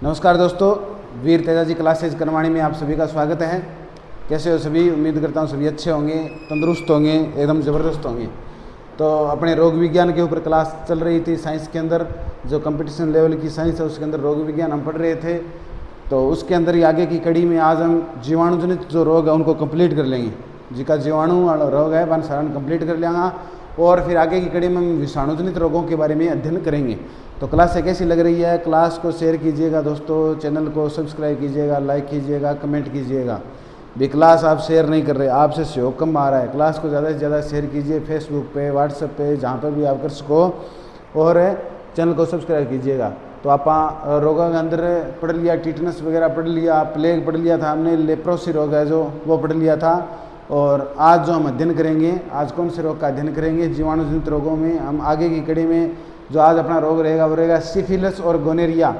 नमस्कार दोस्तों, वीर तेजाजी क्लासेज करवाणी में आप सभी का स्वागत है। कैसे हो सभी? उम्मीद करता हूँ सभी अच्छे होंगे, तंदुरुस्त होंगे, एकदम ज़बरदस्त होंगे। तो अपने रोग विज्ञान के ऊपर क्लास चल रही थी साइंस के अंदर, जो कंपटीशन लेवल की साइंस है उसके अंदर रोग विज्ञान हम पढ़ रहे थे। तो उसके अंदर ही आगे की कड़ी में आज हम जीवाणुजनित जो रोग है उनको कंप्लीट कर लेंगे। जिसका जीवाणु वाला रोग है वन सारण कंप्लीट कर लेंगे और फिर आगे की कड़ी में हम विषाणुजनित रोगों के बारे में अध्ययन करेंगे। तो क्लास कैसी लग रही है? क्लास को शेयर कीजिएगा दोस्तों, चैनल को सब्सक्राइब कीजिएगा, लाइक कीजिएगा, कमेंट कीजिएगा। भी क्लास आप शेयर नहीं कर रहे, आपसे सहयोग कम आ रहा है। क्लास को ज़्यादा से ज़्यादा शेयर कीजिए, फेसबुक पे, व्हाट्सएप पे, जहाँ पर भी आप कर सको, और चैनल को सब्सक्राइब कीजिएगा। तो आप रोगों के अंदर पढ़ लिया, टिटनस वगैरह पढ़ लिया, प्लेग पढ़ लिया था हमने, लेप्रोसी रोग है जो वो पढ़ लिया था। और आज जो हम अध्ययन करेंगे, आज कौन से रोग का अध्ययन करेंगे? जीवाणुजनित रोगों में हम आगे की कड़ी में जो आज अपना रोग रहेगा वो रहेगा सिफिलिस और गोनेरिया।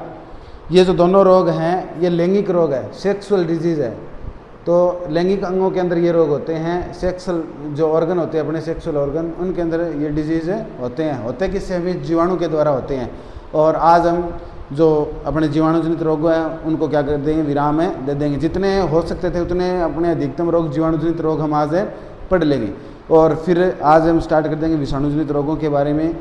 ये जो दोनों रोग हैं ये लैंगिक रोग है, सेक्सुअल डिजीज़ है। तो लैंगिक अंगों के अंदर ये रोग होते हैं, सेक्सुअल जो ऑर्गन होते हैं अपने सेक्सुअल ऑर्गन, उनके अंदर ये डिजीज़ होते किससे? भी जीवाणु के द्वारा होते हैं। और आज हम जो अपने जीवाणुजनित रोग हैं उनको क्या कर देंगे? विराम है दे देंगे। जितने हो सकते थे उतने अपने अधिकतम रोग जीवाणुजनित रोग हम आज पढ़ लेंगे। और फिर आज हम स्टार्ट कर देंगे विषाणुजनित रोगों के बारे में।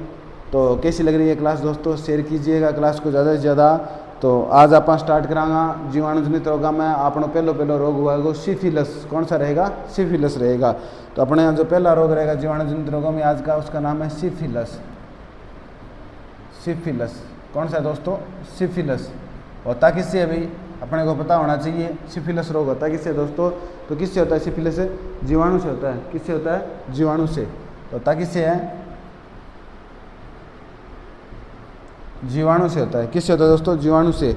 तो कैसी लग रही है क्लास दोस्तों? शेयर कीजिएगा क्लास को ज़्यादा से ज़्यादा। तो आज आप स्टार्ट करांगा जीवाणुजनित रोग में आपनो पहलो रोग हुआ है सिफिलिस। कौन सा रहेगा? सिफिलिस रहेगा। तो अपने यहाँ जो पहला रोग रहेगा जीवाणुजनित रोगों में आज का, उसका नाम है सिफिलिस। सिफिलिस कौन सा है दोस्तों? सिफिलिस होता किससे? अभी अपने को पता होना चाहिए। सिफिलिस रोग होता है किससे दोस्तों? तो किससे होता है सिफिलिस? जीवाणु से होता है। किससे होता है? जीवाणु से। तो होता किससे है? जीवाणु से होता है। किससे होता है दोस्तों? जीवाणु से।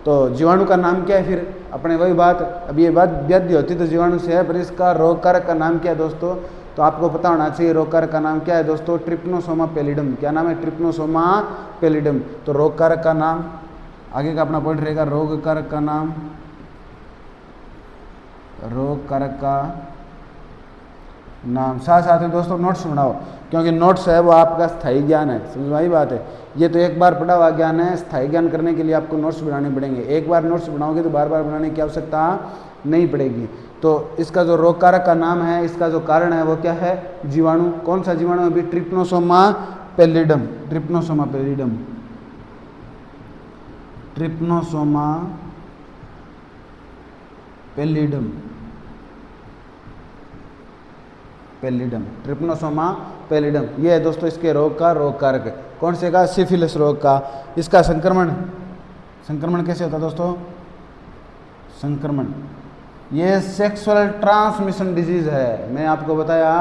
तो जीवाणु का नाम क्या है? फिर अपने वही बात, अब ये बात व्याधि होती तो जीवाणु से है, पर इसका रोग कारक का नाम क्या है दोस्तों? तो आपको पता होना चाहिए रोग कारक का नाम क्या है दोस्तों? Trypanosoma pallidum. क्या नाम है? Trypanosoma pallidum. तो रोग कारक का नाम, आगे का अपना पॉइंट रहेगा रोग कारक का नाम, रोग कारक का नाम। साथ साथ में दोस्तों नोट्स बनाओ, क्योंकि नोट्स है वो आपका स्थायी ज्ञान है। समझ में आई बात है? ये तो एक बार पढ़ा हुआ ज्ञान है, स्थायी ज्ञान करने के लिए आपको नोट्स बनाने पड़ेंगे। एक बार नोट्स बनाओगे तो बार बार बनाने की आवश्यकता नहीं पड़ेगी। तो इसका जो रोग कारक का नाम है, इसका जो कारण है वो क्या है? जीवाणु। कौन सा जीवाणु? अभी trypanosoma pallidum. Trypanosoma pallidum, trypanosoma pallidum, pallidum, trypanosoma pallidum. ये है दोस्तों इसके रोग का रोग कारक। कौन से का? सिफिलिस रोग का। इसका संक्रमण कैसे होता है दोस्तों? संक्रमण ये सेक्सुअल ट्रांसमिशन डिजीज़ है। मैं आपको बताया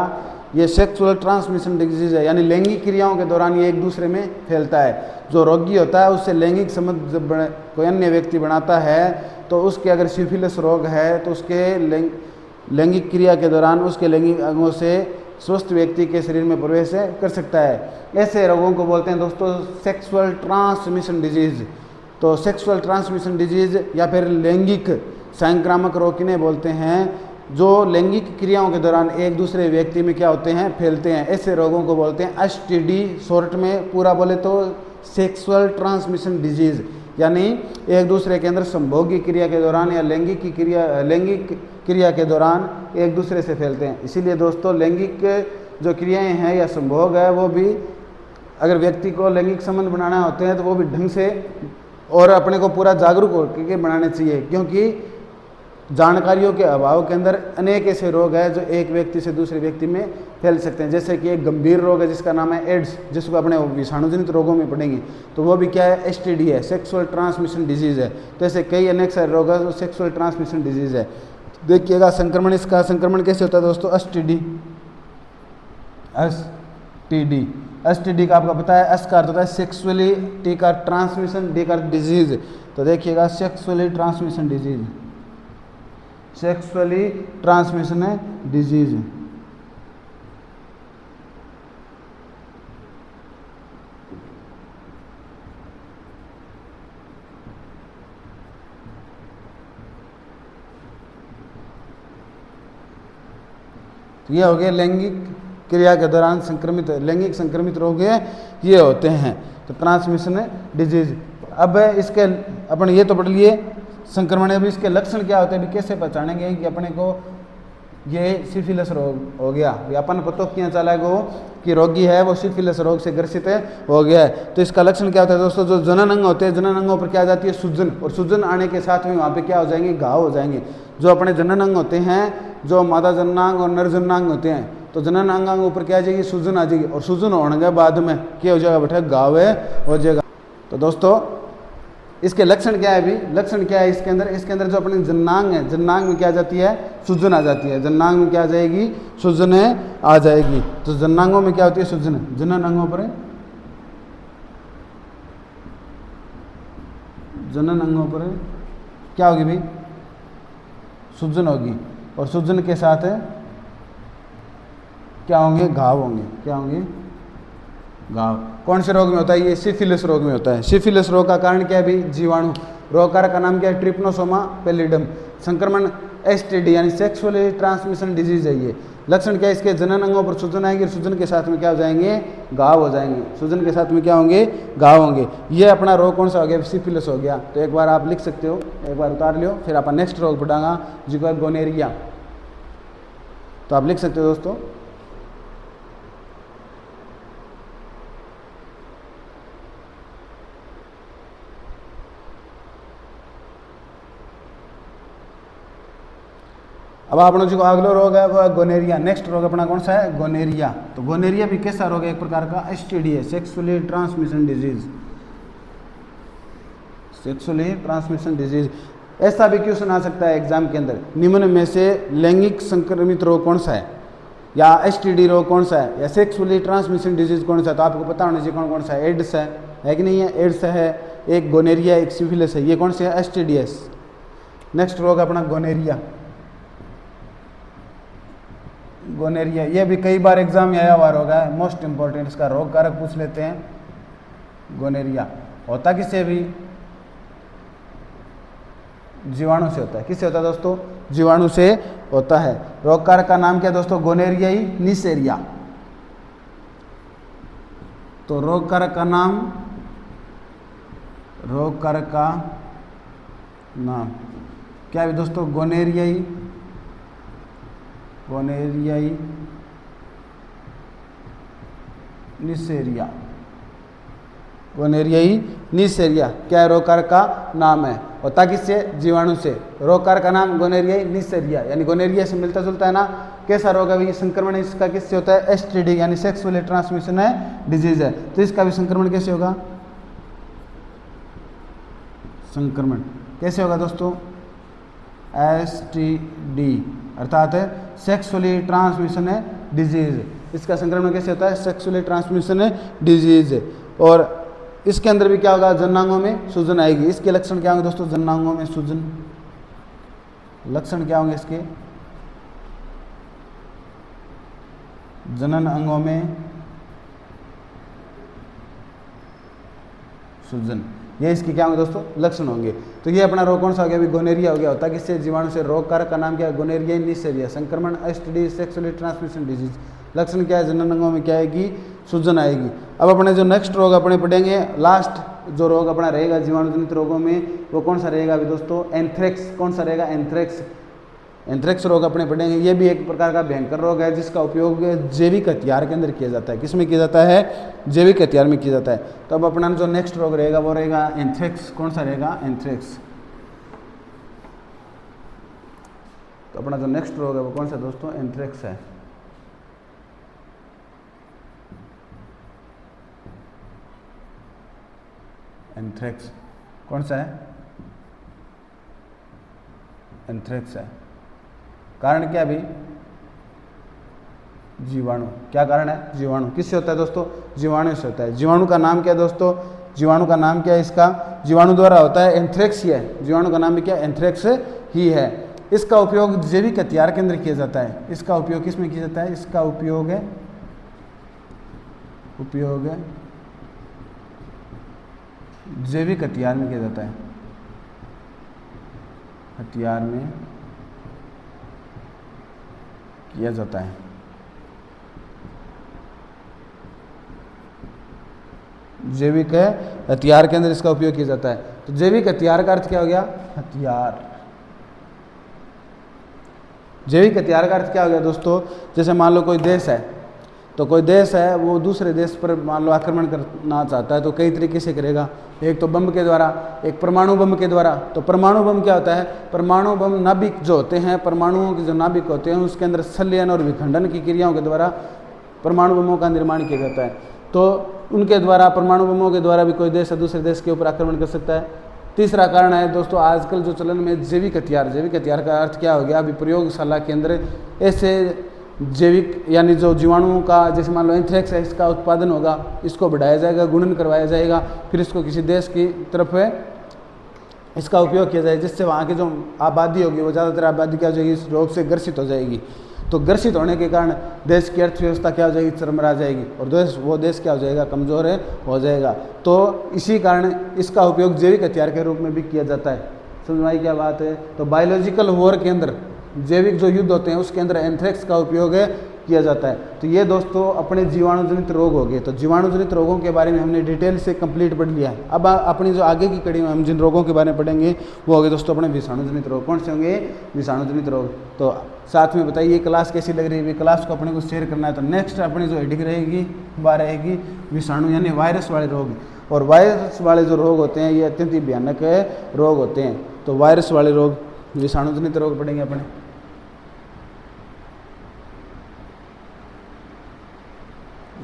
ये सेक्सुअल ट्रांसमिशन डिजीज़ है, यानी लैंगिक क्रियाओं के दौरान ये एक दूसरे में फैलता है। जो रोगी होता है उससे लैंगिक संबंध जब कोई अन्य व्यक्ति बनाता है तो उसके अगर सिफिलिस रोग है तो उसके लैंगिक क्रिया के दौरान उसके लैंगिक अंगों से स्वस्थ व्यक्ति के शरीर में प्रवेश कर सकता है। ऐसे रोगों को बोलते हैं दोस्तों सेक्सुअल ट्रांसमिशन डिजीज़। तो सेक्सुअल ट्रांसमिशन डिजीज़ या फिर लैंगिक संक्रामक रोग किन्हें बोलते हैं? जो लैंगिक क्रियाओं के दौरान एक दूसरे व्यक्ति में क्या होते हैं? फैलते हैं। ऐसे रोगों को बोलते हैं एसटीडी। शॉर्ट में पूरा बोले तो सेक्सुअल ट्रांसमिशन डिजीज़, यानी एक दूसरे के अंदर संभोग की क्रिया के दौरान या लैंगिक क्रिया के दौरान एक दूसरे से फैलते हैं। इसीलिए दोस्तों लैंगिक जो क्रियाएं हैं या संभोग है वो भी अगर व्यक्ति को लैंगिक संबंध बनाना होते हैं तो वो भी ढंग से और अपने को पूरा जागरूक होकर बनाने चाहिए, क्योंकि जानकारियों के अभाव के अंदर अनेक ऐसे रोग हैं जो एक व्यक्ति से दूसरे व्यक्ति में फैल सकते हैं। जैसे कि एक गंभीर रोग है जिसका नाम है एड्स, जिसको अपने विषाणुजनित रोगों में पढ़ेंगे। तो वो भी क्या है? एसटीडी है, सेक्सुअल ट्रांसमिशन डिजीज़ है। तो ऐसे कई अनेक सारे रोग है जो सेक्सुअल ट्रांसमिशन डिजीज़ है। देखिएगा संक्रमण, इसका संक्रमण कैसे होता है दोस्तों? एसटीडी। एसटीडी का आपका पता है, एस का अर्थ होता है सेक्सुअली, टी का ट्रांसमिशन, डी का डिजीज़। तो देखिएगा sexually transmission disease, sexually transmission disease. तो ये हो गए लैंगिक क्रिया के दौरान संक्रमित, लैंगिक संक्रमित रोग ये होते हैं। तो ट्रांसमिशन डिजीज अब इसके अपन ये तो पढ़ लिए संक्रमण। अब इसके लक्षण क्या होते हैं, अभी कैसे पहचानेंगे कि अपने को ये सिफिलिस रोग हो गया, अपन पतो किया चला गो कि रोगी है वो सिफिलिस रोग से ग्रसित हो गया है। तो इसका लक्षण क्या होता है दोस्तों, जो जनन अंग होते हैं, जनन अंगों पर क्या आ जाती है, सूजन, और सूजन आने के साथ में वहाँ पे क्या हो जाएंगे, घाव हो जाएंगे। जो अपने जनन अंग होते हैं, जो मादा जननांग और नर जननांग होते हैं, तो जनन अंग ऊपर क्या आ जाएगी, सूजन आ जाएगी, और सूजन होने के बाद में क्या हो जाएगा बेटा, घाव हो जाएगा। तो दोस्तों इसके लक्षण क्या है, अभी लक्षण क्या है इसके अंदर जो अपने जननांग है, जननांग में क्या आ जाती है, सूजन आ जाती है। जननांग में क्या आ जाएगी, सूजन आ जाएगी। तो जननांगों में क्या होती है, सूजन। जनन अंगों पर, जनन अंगों पर क्या होगी भाई, सूजन होगी, और सूजन के साथ क्या होंगे, घाव होंगे। क्या होंगे, घाव। कौन से रोग में होता है, ये सिफिलिस रोग में होता है। सिफिलिस रोग का कारण क्या है भाई, जीवाणु। रोग कारक का नाम क्या है, ट्रिपनोसोमा पैलिडम। संक्रमण एसटीडी यानी सेक्सुअली ट्रांसमिशन डिजीज है ये। लक्षण क्या है इसके, जनन अंगों पर सूजन आएंगे, सूजन के साथ में क्या हो जाएंगे, घाव हो जाएंगे। सूजन के साथ में क्या होंगे, घाव होंगे। ये अपना रोग कौन सा हो गया, सिफिलिस हो गया। तो एक बार आप लिख सकते हो, एक बार उतार लियो, फिर अपन नेक्स्ट रोग पढ़ांगा जिसको है गोनेरिया। तो आप लिख सकते हो दोस्तों, अब आपने जो अगला रोग है वो है गोनेरिया। नेक्स्ट रोग अपना कौन सा है, गोनेरिया। तो गोनेरिया भी कैसा रोग है, एक प्रकार का एसटीडी है, sexually transmission disease. Sexually transmission disease. ऐसा भी क्यों सुना सकता है एग्जाम के अंदर, निम्न में से लैंगिक संक्रमित रोग कौन सा है, या एसटीडी रोग कौन सा है, या सेक्सुअली ट्रांसमिशन डिजीज कौन सा है। तो आपको पता होना चाहिए कौन कौन सा है। एड्स है कि नहीं है, एड्स है, एक गोनेरिया, एक सिफिलिस है। ये कौन से है, एसटीडीएस। नेक्स्ट रोग अपना गोनेरिया। गोनेरिया ये भी कई बार एग्जाम में आया हुआ रोग है, मोस्ट इंपॉर्टेंट। इसका रोग कारक पूछ लेते हैं। गोनेरिया होता किससे भी, जीवाणु से होता है। किससे होता है दोस्तों, जीवाणु से होता है। रोग कारक का नाम क्या है दोस्तों, गोनेरियाई निसेरिया। तो रोग कारक का नाम, रोग कारक का नाम क्या है दोस्तों, गोनेरियाई, गोनेरियाई निसेरिया। गोनेरियाई निसेरिया क्या है, रोग कारक का नाम है। होता किससे, जीवाणु से। रोग कारक का नाम गोनेरियाई निसेरिया, यानी गोनेरिया से मिलता जुलता है ना। कैसा रोग है, संक्रमण इसका किससे होता है, एसटीडी यानी सेक्सुअली ट्रांसमिशन है डिजीज है। तो इसका भी संक्रमण कैसे होगा, संक्रमण कैसे होगा दोस्तों, एसटीडी अर्थात सेक्सुअली ट्रांसमिशन है डिजीज। इसका संक्रमण कैसे होता है, सेक्सुअली ट्रांसमिशन है डिजीज। और इसके अंदर भी क्या होगा, जननांगों में सूजन आएगी। इसके लक्षण क्या होंगे दोस्तों, जननांगों में सूजन। लक्षण क्या होंगे इसके, जनन अंगों में सूजन। ये इसके क्या होंगे दोस्तों, लक्षण होंगे। तो ये अपना रोग कौन सा हो गया, अभी गोनेरिया हो गया। होता किससे, जीवाणु से। रोग कारक का नाम क्या है, गोनेरिया निसेरिया। संक्रमण एसटीडी सेक्सुअली ट्रांसमिशन डिजीज। लक्षण क्या है, जनन अंगों में क्या आएगी, सूजन आएगी। अब अपने जो नेक्स्ट रोग अपने पढ़ेंगे, लास्ट जो रोग अपना रहेगा जीवाणु जनित रोगों में, वो कौन सा रहेगा अभी दोस्तों, एंथ्रेक्स। कौन सा रहेगा, एंथ्रेक्स। एंथ्रेक्स रोग अपने पढ़ेंगे। ये भी एक प्रकार का भयंकर रोग है जिसका उपयोग जैविक हथियार के अंदर किया जाता है। किस में किया जाता है, जैविक हथियार में किया जाता है। तो अब अपना जो नेक्स्ट रोग रहेगा वो रहेगा एंथ्रेक्स। कौन सा रहेगा, एंथ्रेक्स। तो अपना जो नेक्स्ट रोग है वो कौन सा दोस्तों, एंथ्रेक्स है। एंथ्रेक्स कौन सा है, एंथ्रेक्स है। कारण क्या भी, जीवाणु। क्या कारण है, जीवाणु। किससे होता है दोस्तों, जीवाणु से होता है। जीवाणु का नाम क्या है दोस्तों, जीवाणु का नाम क्या है इसका, जीवाणु द्वारा होता है, एंथ्रेक्स ही है। जीवाणु का नाम भी क्या, एंथ्रेक्स ही है। इसका उपयोग जैविक हथियार के अंदर किया जाता है। इसका उपयोग किस में किया जाता है, इसका उपयोग है, उपयोग है जैविक हथियार में किया जाता है। हथियार में किया जाता है। जैविक हथियार के अंदर इसका उपयोग किया जाता है। तो जैविक हथियार का अर्थ क्या हो गया? हथियार। जैविक हथियार का अर्थ क्या हो गया दोस्तों? जैसे मान लो कोई देश है, तो कोई देश है वो दूसरे देश पर मान लो आक्रमण करना चाहता है, तो कई तरीके से करेगा। एक तो बम के द्वारा, एक परमाणु बम के द्वारा। तो परमाणु बम क्या होता है? परमाणु बम नाभिक जो होते हैं, परमाणुओं के जो नाभिक होते हैं उसके अंदर संलयन और विखंडन की क्रियाओं के द्वारा परमाणु बमों का निर्माण किया जाता है। तो उनके द्वारा, परमाणु बमों के द्वारा भी कोई देश दूसरे देश के ऊपर आक्रमण कर सकता है। तीसरा कारण है दोस्तों आजकल जो चलन में जैविक हथियार। जैविक हथियार का अर्थ क्या हो गया? अभी प्रयोगशाला के अंदर ऐसे जैविक यानी जो जीवाणुओं का, जैसे मान लो एंथ्रेक्स है, इसका उत्पादन होगा, इसको बढ़ाया जाएगा, गुणन करवाया जाएगा, फिर इसको किसी देश की तरफ इसका उपयोग किया जाए, जिससे वहाँ की जो आबादी होगी वो ज़्यादातर आबादी क्या हो जाएगी? इस रोग से ग्रसित हो जाएगी। तो ग्रसित होने के कारण देश की अर्थव्यवस्था क्या हो जाएगी? चरमरा जाएगी, और वो देश क्या हो जाएगा? कमज़ोर हो जाएगा। तो इसी कारण इसका उपयोग जैविक हथियार के रूप में भी किया जाता है। समझ में आई क्या बात है? तो बायोलॉजिकल वॉर के अंदर, जैविक जो युद्ध होते हैं उसके अंदर एंथ्रेक्स का उपयोग किया जाता है। तो ये दोस्तों अपने जीवाणुजनित रोग हो गए। तो जीवाणुजनित रोगों के बारे में हमने डिटेल से कंप्लीट पढ़ लिया है। अब अपनी जो आगे की कड़ी में हम जिन रोगों के बारे में पढ़ेंगे वो हो गए दोस्तों अपने विषाणुजनित रोग। कौन से होंगे? विषाणुजनित रोग। तो साथ में बताइए क्लास कैसी लग रही है? क्लास को अपने को शेयर करना है। तो नेक्स्ट अपनी जो हेडिंग रहेगी वह रहेगी विषाणु यानी वायरस वाले रोग। और वायरस वाले जो रोग होते हैं ये अत्यंत ही भयानक रोग होते हैं। तो वायरस वाले रोग, विषाणुजनित रोग पढ़ेंगे अपने।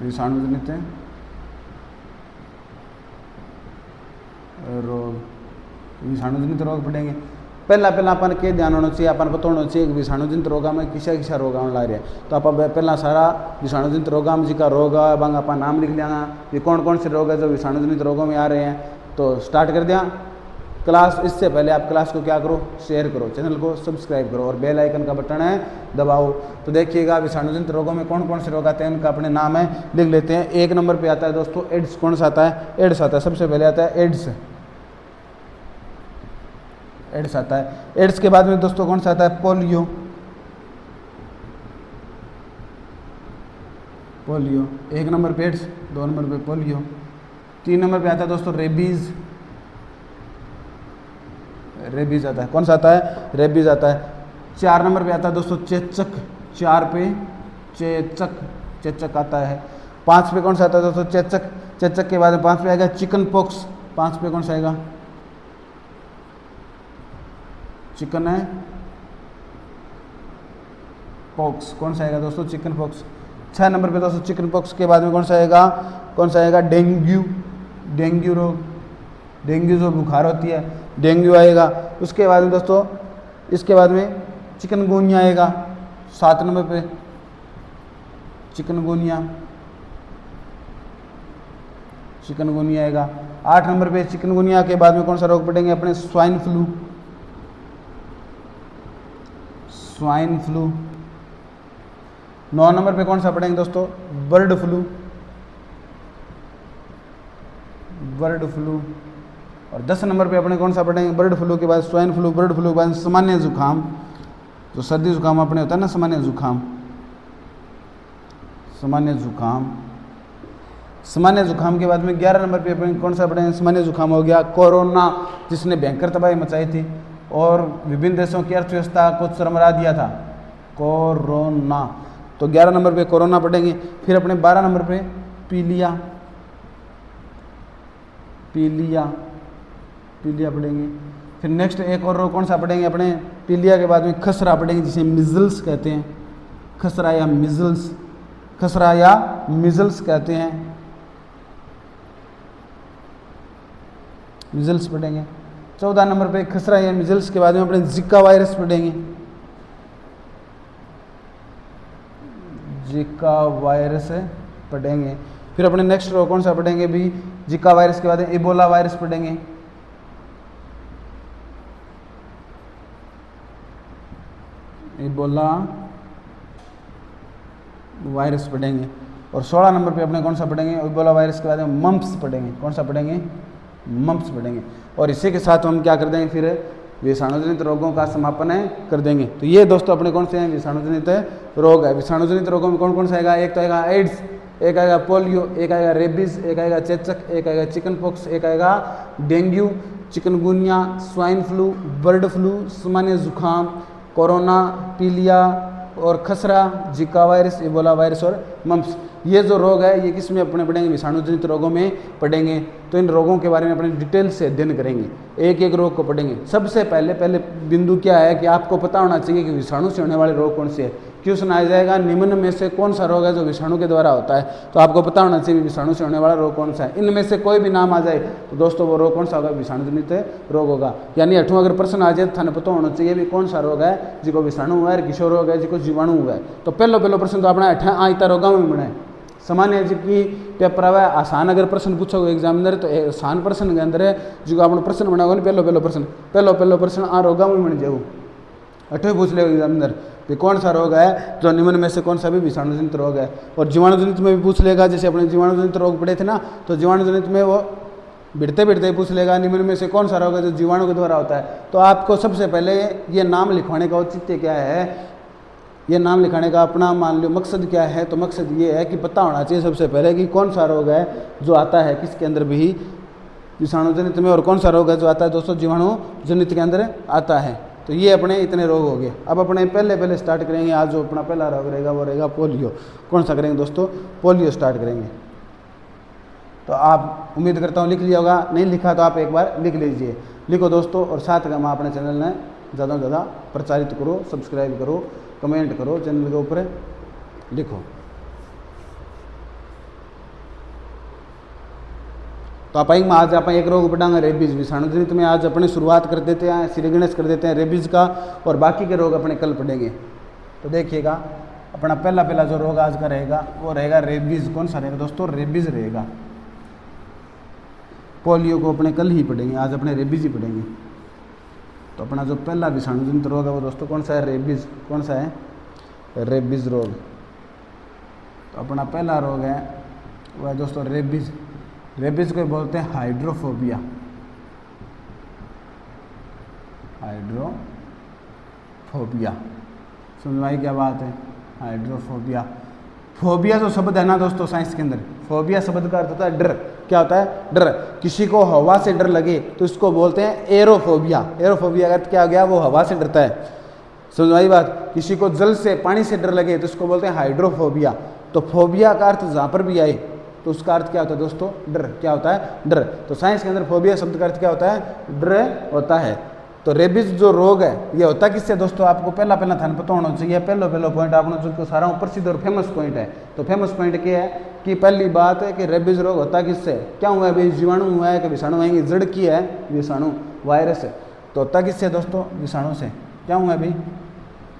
विषाणुजनित रोग, विषाणुजनित रोग पढ़ेंगे। पहला अपन के ध्यान होना चाहिए, अपन पता होना चाहिए कि विषाणुजनित रोगा में किसा रोग आने ला रहा है। तो आप पहला सारा विषाणुजनित रोगा में जी का रोग है बांग अपन नाम लिख लेंगे, ये कौन कौन से रोग है जो विषाणुजनित रोगों में आ रहे हैं। तो स्टार्ट कर दिया क्लास। इससे पहले आप क्लास को क्या करो? शेयर करो, चैनल को सब्सक्राइब करो और बेल आइकन का बटन है दबाओ। तो देखिएगा विषाणुजनित रोगों में कौन कौन से रोग आते हैं, उनका अपने नाम है लिख लेते हैं। एक नंबर पे आता है दोस्तों एड्स। कौन सा आता है? एड्स आता है। सबसे पहले आता है एड्स। एड्स आता है। एड्स के बाद में दोस्तों कौन सा आता है? पोलियो। पोलियो एक नंबर पे एड्स, 2 नंबर पे पोलियो, 3 नंबर पे आता है दोस्तों रेबीज। रेबीज आता है। कौन सा आता है? रेबीज आता है। 4 नंबर पे आता है दोस्तों चेचक। 4 पे चेचक, चेचक आता है। 5 पे कौन सा आता है दोस्तों? चेचक। चेचक के बाद में 5 पे आएगा चिकन पॉक्स। 5 पे कौन सा आएगा? चिकन है पॉक्स। कौन सा आएगा दोस्तों? Chicken pox. 6 नंबर पे दोस्तों चिकन पॉक्स के बाद में कौन सा आएगा? कौन सा आएगा? डेंगू। डेंगू रोग, डेंगू जो बुखार होती है, डेंगू आएगा। उसके बाद में दोस्तों इसके बाद में चिकनगुनिया आएगा। 7 नंबर पे चिकनगुनिया, चिकनगुनिया आएगा। 8 नंबर पे चिकनगुनिया के बाद में कौन सा रोग पड़ेंगे अपने? Swine flu. Swine flu. 9 number पे कौन सा पड़ेंगे दोस्तों? Bird flu. Bird flu. और 10 नंबर पे अपने कौन सा पढ़ेंगे? बर्ड फ्लू के बाद स्वाइन फ्लू, बर्ड फ्लू के बाद सामान्य जुकाम। जो सर्दी जुकाम अपने होता है ना, सामान्य जुकाम। सामान्य जुकाम। सामान्य जुकाम के बाद में 11 नंबर पे अपने कौन सा पढ़ेंगे? सामान्य जुकाम हो गया। कोरोना, जिसने भयंकर तबाही मचाई थी और विभिन्न देशों की अर्थव्यवस्था को चरमरा दिया था। कोरोना। तो 11 नंबर पे कोरोना पढ़ेंगे। फिर अपने 12 नंबर पे पीलिया। पीलिया, पीलिया पढ़ेंगे। फिर नेक्स्ट एक और रोग कौन सा पढ़ेंगे अपने? पीलिया के बाद में खसरा पढ़ेंगे, जिसे मिजल्स कहते हैं। खसरा या मिजल्स, खसरा या मिजल्स कहते हैं। मिजल्स पढ़ेंगे। 14 नंबर पे खसरा या मिजल्स के बाद में अपने जिका वायरस पढ़ेंगे। जिका वायरस पढ़ेंगे। फिर अपने नेक्स्ट रोग कौन सा पढ़ेंगे भी? जिका वायरस के बाद इबोला वायरस पढ़ेंगे। इबोला वायरस पढ़ेंगे। और 16 नंबर पे अपने कौन सा पढ़ेंगे? इबोला वायरस के बाद में मम्प्स पढ़ेंगे। कौन सा पढ़ेंगे? मम्प्स पढ़ेंगे। और इसी के साथ हम क्या कर देंगे? फिर विषाणुजनित रोगों का समापन कर देंगे। तो ये दोस्तों अपने कौन से हैं? विषाणुजनित रोग है। विषाणुजनित रोगों में कौन कौन सा आएगा? एक तो आएगा एड्स। एक आएगा पोलियो, एक आएगा रेबीज, एक आएगा चेचक, एक आएगा चिकन पॉक्स, एक आएगा dengue, chikungunya, swine flu, bird flu, सामान्य जुकाम, कोरोना, पीलिया और खसरा, जिका वायरस, इबोला वायरस और मम्प्स। ये जो रोग है ये किस में अपने पढ़ेंगे, विषाणु जनित रोगों में पढ़ेंगे। तो इन रोगों के बारे में अपने डिटेल से अध्ययन करेंगे, एक एक रोग को पढ़ेंगे। सबसे पहले बिंदु क्या है कि आपको पता होना चाहिए कि विषाणु से होने वाले रोग कौन से है। क्वेश्चन आ जाएगा निम्न में से कौन सा रोग है जो विषाणु के द्वारा होता है, तो आपको पता होना चाहिए विषाणु से होने वाला रोग कौन सा है। इनमें से कोई भी नाम आ जाए तो दोस्तों वो रोग कौन सा होगा, विषाणु जनित रोग होगा। यानी 8वां अगर प्रश्न आ जाए तो थाने पता होना चाहिए भी कौन सा रोग है जिसको विषाणु हुआ है, किशोर रोग है जिसको जीवाणु हुआ है। तो पहलो प्रश्न तो अपना 8 आयता रोगा में बना है। सामान्य जी पेपर आवा आसान अगर प्रश्न पूछोगे एग्जामिनर तो आसान प्रश्न के अंदर है जो आपने प्रश्न बनाओगे ना पहलो प्रश्न आ रोगा में बन जाओ। 8वें पूछ ले एग्जामिनर कि कौन सा रोग है जो निम्न में से कौन सा भी विषाणु जनित रोग है। और जीवाणु जनित में भी पूछ लेगा, जैसे अपने जीवाणु जनित रोग पढ़े थे ना, तो जीवाणु जनित में वो बिड़ते पूछ लेगा निम्न में से कौन सा रोग है जो जीवाणु के द्वारा होता है। तो आपको सबसे पहले ये नाम लिखवाने का औचित्य क्या है, ये नाम लिखाने का अपना मान लो मकसद क्या है, तो मकसद ये है कि पता होना चाहिए सबसे पहले कि कौन सा रोग है जो आता है किसके अंदर भी, विषाणु जनित में, और कौन सा रोग है जो आता है दोस्तों जीवाणु जनित के अंदर आता है। तो ये अपने इतने रोग हो गए। अब अपने पहले स्टार्ट करेंगे। आज जो अपना पहला रोग रहेगा वो रहेगा पोलियो। कौन सा करेंगे दोस्तों, पोलियो स्टार्ट करेंगे। तो आप उम्मीद करता हूँ लिख लिया होगा, नहीं लिखा तो आप एक बार लिख लीजिए। लिखो दोस्तों, और साथ में अपने चैनल में ज़्यादा से ज़्यादा प्रचारित करो, सब्सक्राइब करो, कमेंट करो, चैनल के ऊपर लिखो। तो आप आज आप एक रोग पढ़ाएंगे रेबीज, विषाणु जनित में आज अपने शुरुआत कर देते हैं, श्रीगणेश कर देते हैं रेबीज का, और बाकी के रोग अपने कल पढ़ेंगे। तो देखिएगा अपना पहला जो रोग आज का रहेगा वो रहेगा रेबीज। कौन सा रहेगा दोस्तों, रेबीज रहेगा। पोलियो को अपने कल ही पढ़ेंगे, आज अपने रेबीज ही पढ़ेंगे। तो अपना जो पहला विषाणु जनित रोग है वो दोस्तों कौन सा है, रेबीज। कौन सा है, रेबीज रोग। तो अपना पहला रोग है वो है दोस्तों रेबीज। रेबीज को बोलते हैं हाइड्रोफोबिया। हाइड्रोफोबिया समझ में आई क्या बात है, हाइड्रोफोबिया। फोबिया जो शब्द है ना दोस्तों साइंस के अंदर, फोबिया शब्द का अर्थ होता है डर। क्या होता है, डर। किसी को हवा से डर लगे तो इसको बोलते हैं एरोफोबिया। एरोफोबिया का अर्थ क्या हो गया, वो हवा से डरता है। समझ में आई बात। किसी को जल से, पानी से डर लगे तो इसको बोलते हैं हाइड्रोफोबिया। तो फोबिया का अर्थ जहाँ पर भी आए तो उसका अर्थ क्या होता है दोस्तों, डर। क्या होता है, डर। तो साइंस के अंदर फोबिया शब्द का अर्थ क्या होता है, डर होता है। तो रेबीज जो रोग है ये होता है किससे दोस्तों, आपको पहला थान पता होना चाहिए। पहलो पॉइंट आपने जो सारा प्रसिद्ध और फेमस पॉइंट है। तो फेमस पॉइंट क्या है कि पहली बात है कि रेबीज रोग होता किससे, क्या हुआ है भाई, जीवाणु हुआ है कि विषाणु है, जड़ की है विषाणु, वायरस है। तो होता किससे दोस्तों, विषाणु से। क्या हुआ है भाई,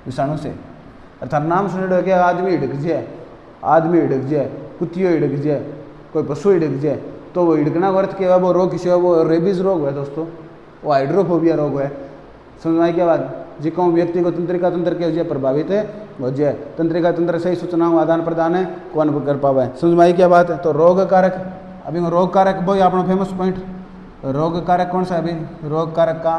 विषाणु से। अर्थात नाम सुने क्या, आदमी हिड़क जाए, आदमी हिड़क जाए, कुत्तियों हिड़क जाए, कोई पशु हिड़क जाए, तो वो हिड़कना का अर्थ क्या है, वो रोग किसी वो रेबीज रोग है दोस्तों, वो हाइड्रोफोबिया रोग है। समझ में आई क्या बात। जिको व्यक्ति को तंत्रिका तंत्र के जो प्रभावित है वो जो तंत्रिका तंत्र सही सूचनाओं आदान प्रदान है कौन कर पावा है। समझ में आई क्या बात है। तो रोग कारक, अभी रोग कारक वो अपना फेमस पॉइंट, रोग कारक कौन सा है अभी, रोग कारक का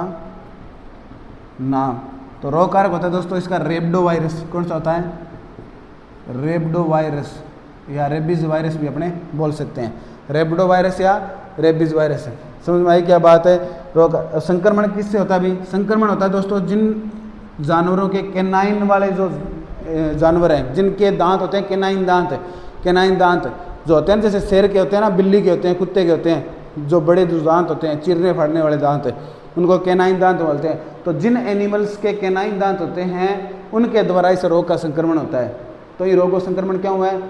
नाम। तो रोग कारक होता है दोस्तों इसका रेब्डो वायरस। कौन सा होता है, रेब्डो वायरस, या रेबीज वायरस भी अपने बोल सकते हैं। रेब्डो वायरस या रेबीज वायरस है। समझ में आई क्या बात है। रोग संक्रमण किससे होता है भाई, संक्रमण होता है दोस्तों जिन जानवरों के कैनाइन वाले जो जानवर हैं, जिनके दांत होते हैं कैनाइन दांत, कैनाइन दांत जो होते हैं जैसे शेर के होते हैं ना, बिल्ली के होते हैं, कुत्ते के होते हैं, जो बड़े जो दांत होते हैं चीरने फाड़ने वाले दांत उनको कैनाइन दांत बोलते हैं। तो जिन एनिमल्स के कैनाइन दांत होते हैं उनके द्वारा इस रोग का संक्रमण होता है। तो ये रोग का संक्रमण क्या हुआ है,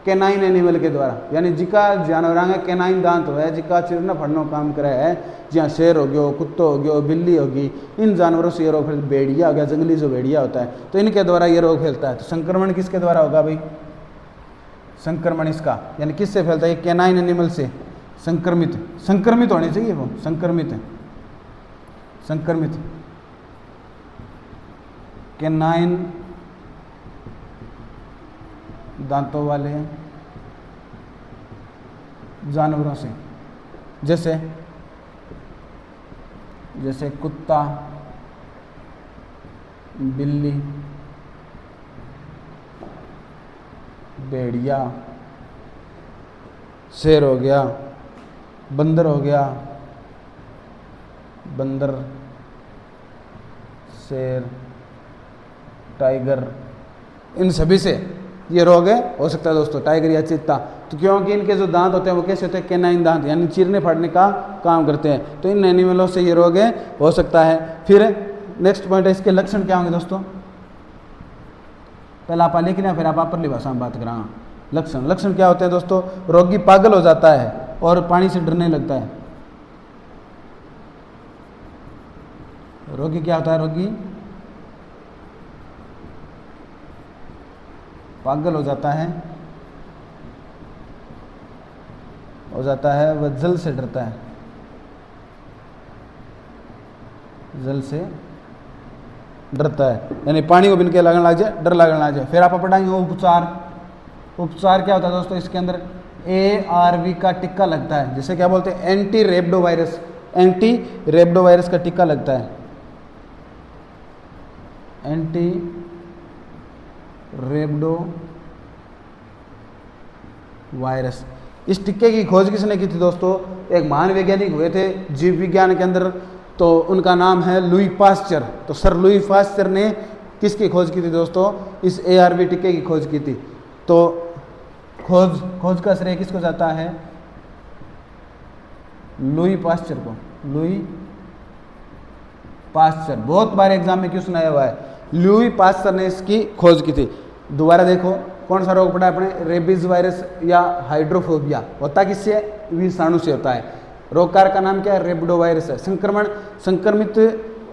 कैनाइन एनिमल के द्वारा, यानी जिका जानवरांग कैनाइन दांत हुआ है, जिका चिरना फड़नो काम करे है, जहाँ शेर हो गयो, कुत्तो हो गयो, बिल्ली होगी, इन जानवरों से ये रोग फैलता। भेड़िया हो गया, जंगली जो भेड़िया होता है, तो इनके द्वारा ये रोग फैलता है। तो संक्रमण किसके द्वारा होगा भाई, संक्रमण इसका यानी किससे फैलता है, कैनाइन एनिमल से। संक्रमित, संक्रमित होने चाहिए वो, संक्रमित, संक्रमित कैनाइन दांतों वाले जानवरों से, जैसे जैसे कुत्ता, बिल्ली, भेड़िया, शेर हो गया, बंदर हो गया, बंदर, शेर, टाइगर, इन सभी से ये रोग हो सकता है दोस्तों, टाइगर या चीता। तो क्योंकि इनके जो दांत होते हैं वो कैसे होते हैं, कैनाइन दांत, यानी चीरने फाड़ने का काम करते हैं। तो इन एनिमलों से ये रोग हो सकता है। फिर नेक्स्ट पॉइंट है, इसके लक्षण क्या होंगे दोस्तों। पहले आप लिख लें, फिर आप अपरली भाषा में बात कराना। लक्षण क्या होते हैं दोस्तों। रोगी पागल हो जाता है और पानी से डरने लगता है। रोगी क्या होता है, रोगी पागल हो जाता है, वह जल से डरता है, जल से डरता है, यानी पानी को बिन के लगने लग जाए, डर लगने लग जाए। फिर आप पढ़ाएंगे उपचार क्या होता है दोस्तों। इसके अंदर ARV का टिक्का लगता है, जिसे क्या बोलते हैं, एंटी रेबडोवायरस का टिक्का लगता है, एंटी रेबडोवायरस। इस टिक्के की खोज किसने की थी दोस्तों। एक महान वैज्ञानिक हुए थे जीव विज्ञान के अंदर, तो उनका नाम है लुई पास्चर। तो सर लुई पास्चर ने किसकी खोज की थी दोस्तों, इस ARV टिक्के की खोज की थी। तो खोज का श्रेय किसको जाता है, लुई पास्चर को। लुई पास्चर बहुत बार एग्जाम में क्यों सुनाया हुआ है, लुई पास्चर ने इसकी खोज की थी। दोबारा देखो कौन सा रोग पड़ा अपने, रेबीज वायरस या हाइड्रोफोबिया। होता किससे, विषाणु से होता है। रोगकार का नाम क्या है, रेबडो वायरस है। संक्रमित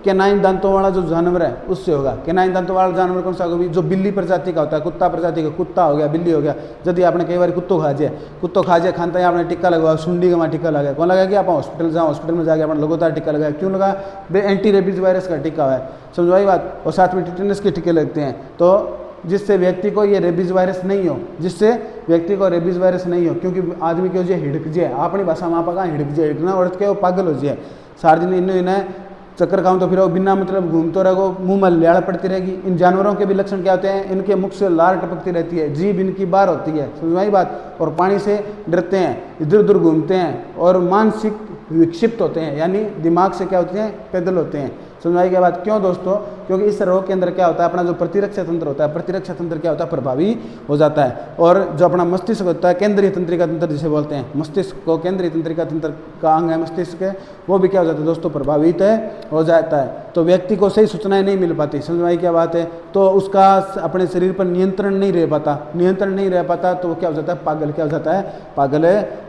कैनाइन दांतों वाला जो जानवर है उससे होगा। कैनाइन दांतों वाला जानवर कौन सा होगा, जो बिल्ली प्रजाति का होता है, कुत्ता प्रजाति का, कुत्ता हो गया, बिल्ली हो गया। यदि आपने कई बार कुत्तो खा जाए खानता है, आपने टिक्का लगवा, सुंडी का वहाँ टिक्का लगा, कौन लगा कि आप हॉस्पिटल में जाके आपने लगातार टिक्का लगाया, क्यों लगा, एंटी रेबीज वायरस का टिक्का है, समझो आई बात। और साथ में टिटेनस के टिक्के लगते हैं, तो जिससे व्यक्ति को ये रेबीज वायरस नहीं हो, क्योंकि आदमी के जो हिड़क जाए, अपनी भाषा में आप कहा हिड़क जाए, हिड़कना औरत के वो पागल हो जाए, सारे दिन इन्हें चक्कर खाऊं तो फिर वो बिना मतलब घूमते रहेगो, मुंह में लाड़ पड़ती रहेगी। इन जानवरों के भी लक्षण क्या होते हैं, इनके मुख से लार टपकती रहती है, जीभ इनकी बाहर होती है, समझ बात। और पानी से डरते हैं, इधर उधर घूमते हैं और मानसिक विक्षिप्त होते हैं, यानी दिमाग से क्या होते हैं, पैदल होते हैं, समझ आई क्या बात। क्यों दोस्तों, क्योंकि इस रोग के अंदर क्या होता है, अपना जो प्रतिरक्षा तंत्र होता है, प्रतिरक्षा तंत्र क्या होता है, प्रभावी हो जाता है। और जो अपना मस्तिष्क होता है, केंद्रीय तंत्रिका तंत्र जिसे बोलते हैं, मस्तिष्क को केंद्रीय तंत्रिका तंत्र का अंग है मस्तिष्क, वो भी क्या हो जाता है दोस्तों, प्रभावित हो जाता है। तो व्यक्ति को सही सूचनाएं नहीं मिल पाती, समझ आई क्या बात है। तो उसका अपने शरीर पर नियंत्रण नहीं रह पाता, तो वो क्या हो जाता है, पागल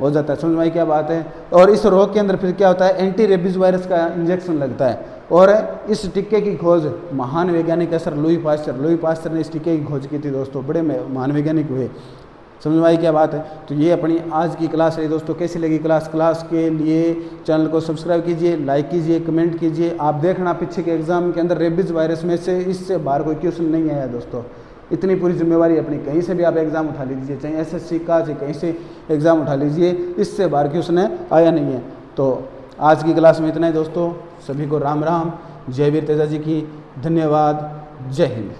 हो जाता है, समझ आई क्या बात है। और इस रोग के अंदर फिर क्या होता है, एंटी रेबीज वायरस का इंजेक्शन लगता है। और इस टिक्के की खोज महान वैज्ञानिक है सर लुई पास्चर ने इस टिक्के की खोज की थी दोस्तों, बड़े महान वैज्ञानिक हुए, समझ में आई क्या बात है। तो ये अपनी आज की क्लास रही दोस्तों। कैसी लगी क्लास के लिए चैनल को सब्सक्राइब कीजिए, लाइक कीजिए, कमेंट कीजिए। आप देखना पीछे के एग्जाम के अंदर रेबीज वायरस में से इससे बाहर कोई क्वेश्चन नहीं आया दोस्तों। इतनी पूरी जिम्मेवारी अपनी, कहीं से भी आप एग्जाम उठा लीजिए, चाहे SSC का, चाहे कहीं से एग्जाम उठा लीजिए, इससे बाहर क्वेश्चन आया नहीं है। तो आज की क्लास में इतना ही दोस्तों। सभी को राम राम, जय वीर तेजा जी की, धन्यवाद, जय हिंद।